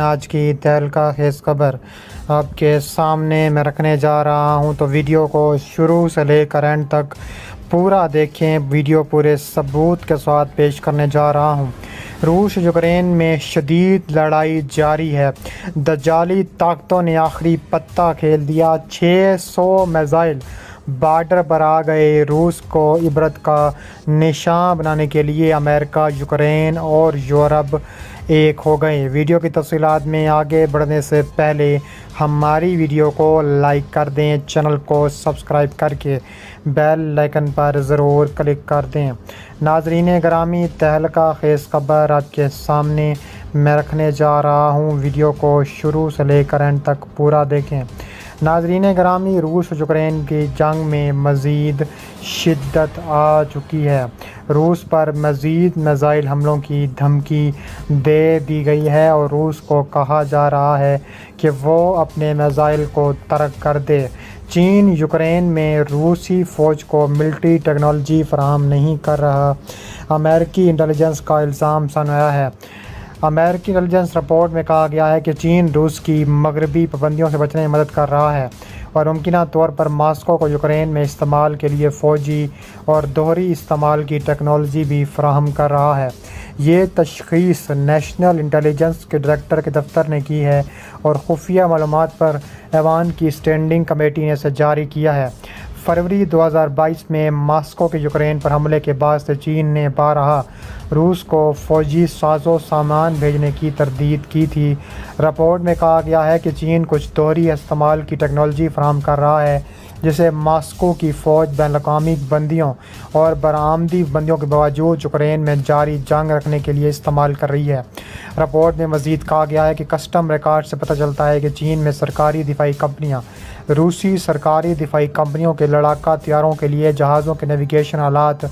آج کی تہلکہ خیز خبر آپ کے سامنے میں رکھنے جا رہا ہوں، تو ویڈیو کو شروع سے لے کر اینڈ تک پورا دیکھیں۔ ویڈیو پورے ثبوت کے ساتھ پیش کرنے جا رہا ہوں۔ روس یوکرین میں شدید لڑائی جاری ہے۔ دجالی طاقتوں نے آخری پتہ کھیل دیا۔ 600 میزائل بارڈر پر آ گئے۔ روس کو عبرت کا نشان بنانے کے لیے امریکہ، یوکرین اور یورپ ایک ہو گئے۔ ویڈیو کی تفصیلات میں آگے بڑھنے سے پہلے ہماری ویڈیو کو لائک کر دیں، چینل کو سبسکرائب کر کے بیل آئیکن پر ضرور کلک کر دیں۔ ناظرین گرامی، تہلکہ خیز خبر آپ کے سامنے میں رکھنے جا رہا ہوں۔ ویڈیو کو شروع سے لے کر اینڈ تک پورا دیکھیں۔ ناظرین گرامی، روس اور یوکرین کی جنگ میں مزید شدت آ چکی ہے۔ روس پر مزید میزائل حملوں کی دھمکی دے دی گئی ہے اور روس کو کہا جا رہا ہے کہ وہ اپنے میزائل کو ترک کر دے۔ چین یوکرین میں روسی فوج کو ملٹری ٹیکنالوجی فراہم نہیں کر رہا، امریکی انٹیلیجنس کا الزام سامنے آیا ہے۔ امریکی انٹیلیجنس رپورٹ میں کہا گیا ہے کہ چین روس کی مغربی پابندیوں سے بچنے میں مدد کر رہا ہے اور ممکنہ طور پر ماسکو کو یوکرین میں استعمال کے لیے فوجی اور دوہری استعمال کی ٹیکنالوجی بھی فراہم کر رہا ہے۔ یہ تشخیص نیشنل انٹیلیجنس کے ڈائریکٹر کے دفتر نے کی ہے اور خفیہ معلومات پر ایوان کی اسٹینڈنگ کمیٹی نے اسے جاری کیا ہے۔ فروری 2022 میں ماسکو کے یوکرین پر حملے کے بعد سے چین نے بارہا روس کو فوجی ساز و سامان بھیجنے کی تردید کی تھی۔ رپورٹ میں کہا گیا ہے کہ چین کچھ دوہری استعمال کی ٹیکنالوجی فراہم کر رہا ہے جسے ماسکو کی فوج بین الاقوامی پابندیوں اور برآمدی پابندیوں کے باوجود یوکرین میں جاری جنگ رکھنے کے لیے استعمال کر رہی ہے۔ رپورٹ میں مزید کہا گیا ہے کہ کسٹم ریکارڈ سے پتہ چلتا ہے کہ چین میں سرکاری دفاعی کمپنیاں روسی سرکاری دفاعی کمپنیوں کے لڑاکا طیاروں کے لیے جہازوں کے نیویگیشن آلات،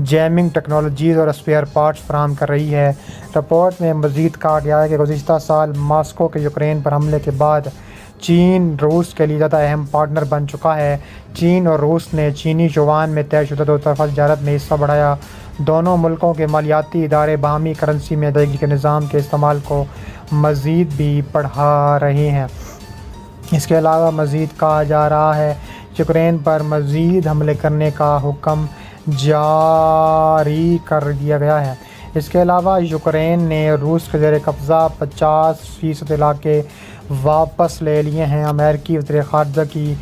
جیمنگ ٹیکنالوجیز اور اسپیئر پارٹس فراہم کر رہی ہے۔ رپورٹ میں مزید کہا گیا ہے کہ گزشتہ سال ماسکو کے یوکرین پر حملے کے بعد چین روس کے لیے زیادہ اہم پارٹنر بن چکا ہے۔ چین اور روس نے چینی یوان میں طے شدہ دو طرفہ تجارت میں حصہ بڑھایا۔ دونوں ملکوں کے مالیاتی ادارے باہمی کرنسی میں ادائیگی کے نظام کے استعمال کو مزید بھی بڑھا رہے ہیں۔ اس کے علاوہ مزید کہا جا رہا ہے کہ یوکرین پر مزید حملے کرنے کا حکم جاری کر دیا گیا ہے۔ اس کے علاوہ یوکرین نے روس کے زیر قبضہ 50% علاقے واپس لے لیے ہیں۔ امریکی وزیر خارجہ کی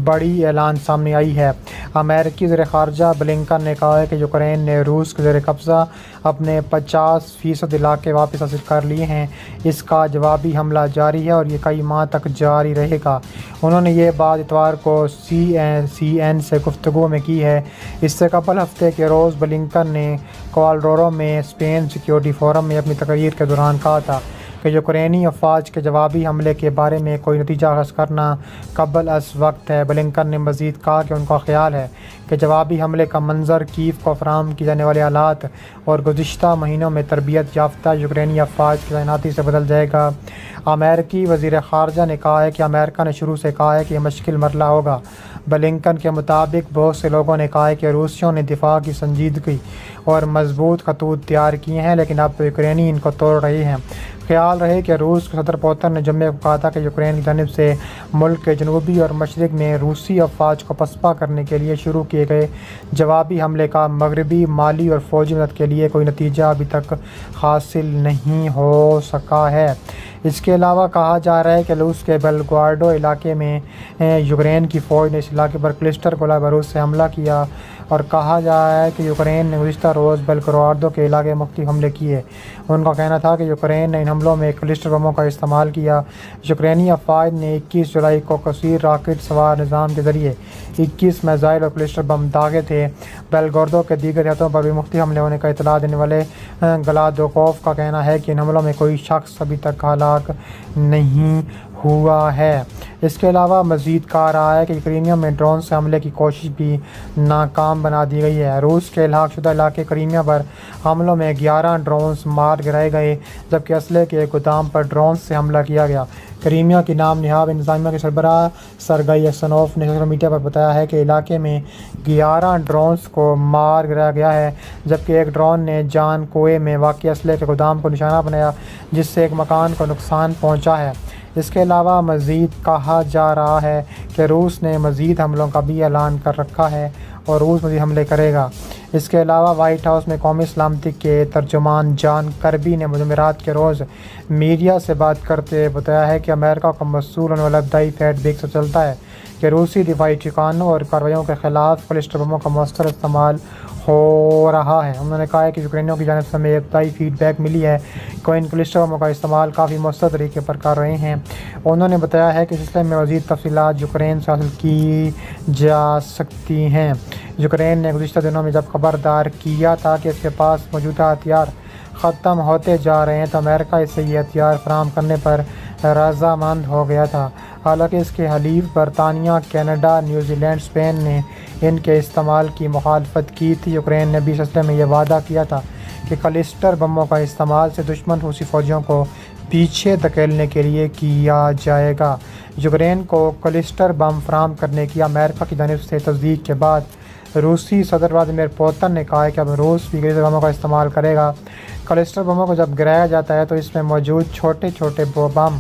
بڑی اعلان سامنے آئی ہے۔ امریکی وزیر خارجہ بلنکن نے کہا ہے کہ یوکرین نے روس کے زیر قبضہ اپنے 50% علاقے واپس حاصل کر لیے ہیں۔ اس کا جوابی حملہ جاری ہے اور یہ کئی ماہ تک جاری رہے گا۔ انہوں نے یہ بات اتوار کو CNN سے گفتگو میں کی ہے۔ اس سے قبل ہفتے کے روز بلنکن نے کوالڈورو میں اسپین سیکیورٹی فورم میں اپنی تقریر کے دوران کہا تھا کہ یوکرینی افواج کے جوابی حملے کے بارے میں کوئی نتیجہ اخذ کرنا قبل از وقت ہے۔ بلنکن نے مزید کہا کہ ان کا خیال ہے کہ جوابی حملے کا منظر کیف کو فراہم کی جانے والے آلات اور گزشتہ مہینوں میں تربیت یافتہ یوکرینی افواج کی تعیناتی سے بدل جائے گا۔ امریکی وزیر خارجہ نے کہا ہے کہ امریکہ نے شروع سے کہا ہے کہ یہ مشکل مرحلہ ہوگا۔ بلنکن کے مطابق بہت سے لوگوں نے کہا ہے کہ روسیوں نے دفاع کی سنجیدگی اور مضبوط خطوط تیار کیے ہیں، لیکن اب تو یوکرینی ان کو توڑ رہے ہیں۔ خیال رہے کہ روس کے صدر پوتن نے جمعے کو کہا تھا کہ یوکرین کی جانب سے ملک کے جنوبی اور مشرق میں روسی افواج کو پسپا کرنے کے لیے شروع کیے گئے جوابی حملے کا مغربی مالی اور فوجی مدد کے لیے کوئی نتیجہ ابھی تک حاصل نہیں ہو سکا ہے۔ اس کے علاوہ کہا جا رہا ہے کہ روس کے بیلگراڈو علاقے میں یوکرین کی فوج نے اس علاقے پر کلسٹر گولہ بارود سے حملہ کیا اور کہا جا رہا ہے کہ یوکرین نے گزشتہ روز بیلگراڈو کے علاقے میں مختلف حملے کیے۔ ان کا کہنا تھا کہ یوکرین نے ان حملوں میں کلسٹر بموں کا استعمال کیا۔ یوکرینی افواج نے 21 جولائی کو کثیر راکٹ سوار نظام کے ذریعے 21 میزائل اور کلسٹر بم داغے تھے۔ بیلگراڈو کے دیگر دیہاتوں پر بھی مختلف حملے ہونے کا اطلاع دینے والے گلادوکوف کا کہنا ہے کہ ان حملوں میں کوئی شخص ابھی تک ہلاک نہیں ہوا ہے۔ اس کے علاوہ مزید کہا رہا ہے کہ کرائمیا میں ڈرون سے حملے کی کوشش بھی ناکام بنا دی گئی ہے۔ روس کے الحاق شدہ علاقے کرائمیا پر حملوں میں 11 ڈرونز مار گرائے گئے، جبکہ اسلحے کے ایک گودام پر ڈرون سے حملہ کیا گیا۔ کرائمیا کی نام نہاد انتظامیہ کے سربراہ سرگئی ایکسنوف نے سوشل میڈیا پر بتایا ہے کہ علاقے میں 11 ڈرونز کو مار گرایا گیا ہے، جبکہ ایک ڈرون نے جان کوئے میں واقع اسلحے کے گودام کو نشانہ بنایا، جس سے ایک مکان کو نقصان پہنچا ہے۔ اس کے علاوہ مزید کہا جا رہا ہے کہ روس نے مزید حملوں کا بھی اعلان کر رکھا ہے اور روس مزید حملے کرے گا۔ اس کے علاوہ وائٹ ہاؤس میں قومی سلامتی کے ترجمان جان کربی نے جمعرات کے روز میڈیا سے بات کرتے ہوئے بتایا ہے کہ امریکہ کو موصول ہونے والا ابتدائی فیڈ بیک سے چلتا ہے کہ روسی دفاعی ٹھکانوں اور کارروائیوں کے خلاف کلسٹر بموں کا مؤثر استعمال ہو رہا ہے۔ انہوں نے کہا کہ یوکرینیوں کی جانب سے ہمیں ابتدائی فیڈ بیک ملی ہے کہ وہ ان کلسٹر بموں کا استعمال کافی مؤثر طریقے پر کر رہے ہیں۔ انہوں نے بتایا ہے کہ اس سلسلے میں مزید تفصیلات یوکرین سے حاصل کی جا سکتی ہیں۔ یوکرین نے گزشتہ دنوں میں جب خبردار کیا تھا کہ اس کے پاس موجودہ ہتھیار ختم ہوتے جا رہے ہیں تو امریکہ اسے یہ ہتھیار فراہم کرنے پر رضامند ہو گیا تھا۔ حالانکہ اس کے حلیف برطانیہ، کینیڈا، نیوزی لینڈ، اسپین نے ان کے استعمال کی مخالفت کی تھی، یوکرین نے بھی اس سلسلے میں یہ وعدہ کیا تھا کہ کلسٹر بموں کا استعمال سے دشمن روسی فوجیوں کو پیچھے دھکیلنے کے لیے کیا جائے گا۔ یوکرین کو کلسٹر بم فراہم کرنے کی امریکہ کی جانب سے تصدیق کے بعد روسی صدر ولادیمیر پوتن نے کہا ہے کہ اب روس بھی کلسٹر بموں کا استعمال کرے گا۔ کلسٹر بموں کو جب گرایا جاتا ہے تو اس میں موجود چھوٹے چھوٹے بم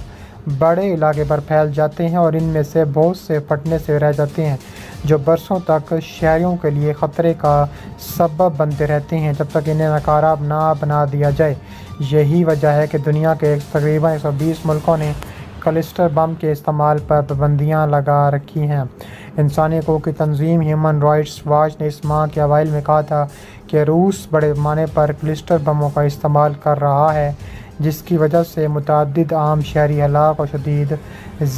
بڑے علاقے پر پھیل جاتے ہیں اور ان میں سے بہت سے پھٹنے سے رہ جاتے ہیں، جو برسوں تک شہریوں کے لیے خطرے کا سبب بنتے رہتے ہیں جب تک انہیں ناکارآمد نہ بنا دیا جائے۔ یہی وجہ ہے کہ دنیا کے تقریباً 120 ملکوں نے کلسٹر بم کے استعمال پر پابندیاں لگا رکھی ہیں۔ انسانی حقوق کی تنظیم ہیومن رائٹس واچ نے اس ماہ کے اوائل میں کہا تھا کہ روس بڑے پیمانے پر کلسٹر بموں کا استعمال کر رہا ہے، جس کی وجہ سے متعدد عام شہری ہلاک اور شدید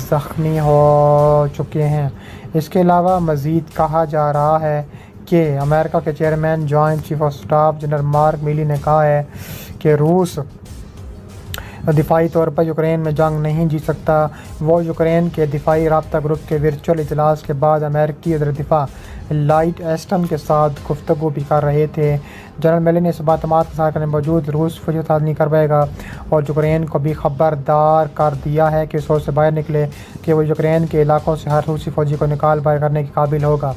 زخمی ہو چکے ہیں۔ اس کے علاوہ مزید کہا جا رہا ہے کہ امریکہ کے chairman joint chief of staff general Mark Milley نے کہا ہے کہ روس دفاعی طور پر یوکرین میں جنگ نہیں جیت سکتا۔ وہ یوکرین کے دفاعی رابطہ گروپ کے ورچوئل اجلاس کے بعد امریکی وزیر دفاع لائٹ ایسٹن کے ساتھ گفتگو بھی کر رہے تھے۔ جنرل میلی نے اس بات کا اظہار کرنے کے باوجود روس فوجی تعداد نہیں کر پائے گا اور یوکرین کو بھی خبردار کر دیا ہے کہ سوچ سے باہر نکلے کہ وہ یوکرین کے علاقوں سے ہر روسی فوجی کو نکال باہر کرنے کے قابل ہوگا۔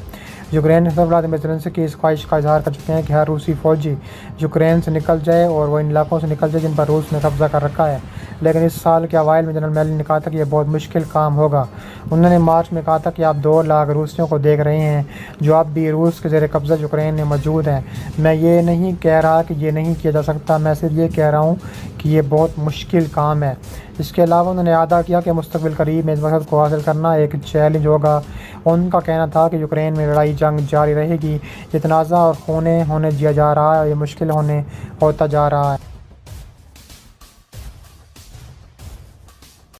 یوکرین کے صدر ولادیمیر زیلنسکی اس خواہش کا اظہار کر چکے ہیں کہ ہر روسی فوجی یوکرین سے نکل جائے اور وہ ان علاقوں سے نکل جائے جن پر روس نے قبضہ کر رکھا ہے، لیکن اس سال کے اوائل میں جنرل میلی نے کہا تھا کہ یہ بہت مشکل کام ہوگا۔ انہوں نے مارچ میں کہا تھا کہ آپ 2 لاکھ روسیوں کو دیکھ رہے ہیں جو اب بھی روس کے زیر قبضہ یوکرین میں موجود ہیں۔ میں یہ نہیں کہہ رہا کہ یہ نہیں کیا جا سکتا، میں صرف یہ کہہ رہا ہوں کہ یہ بہت مشکل کام ہے۔ اس کے علاوہ انہوں نے اعادہ کیا کہ مستقبل قریب میں اس مقصد کو حاصل کرنا ایک چیلنج ہوگا۔ ان کا کہنا تھا کہ یوکرین میں لڑائی جنگ جاری رہے گی، یہ تنازع اور خونے ہونے دیا جا رہا ہے اور یہ مشکل ہوتا جا رہا ہے۔